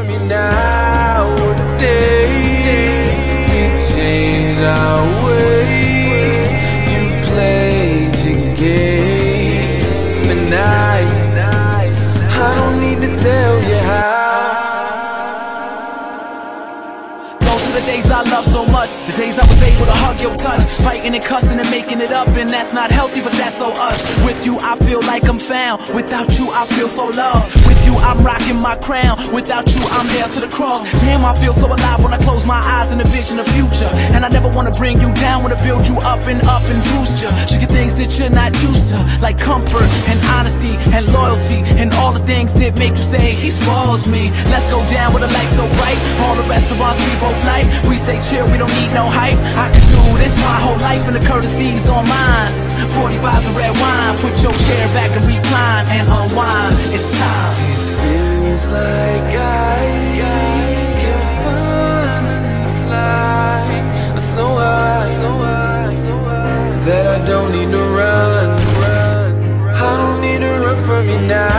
from you nowadays. We changed our ways. You played your game, and I don't need to tell you how. Those are the days I love so much, the days I was able to hug your touch, fighting and cussing and making it up, and that's not healthy, but that's so us. With you I feel like I'm found, without you I feel so loved. With you I'm rocking my crown, without you I'm nailed to the cross. Damn, I feel so alive when I close my eyes and envision the future. And I never wanna bring you down, wanna build you up and boost you. Show you things that you're not used to, like comfort and honesty and loyalty, and all the things that make you say he spoils me. Let's go down with a light so bright, all the restaurants we both like. We stay chill, we don't need no hype. I could do this my whole life, and the courtesy's on mine. 45's of red wine, put your chair back and recline and unwind. It's time. It feels like I can finally fly so high that I don't need to run. I don't need to run from you now.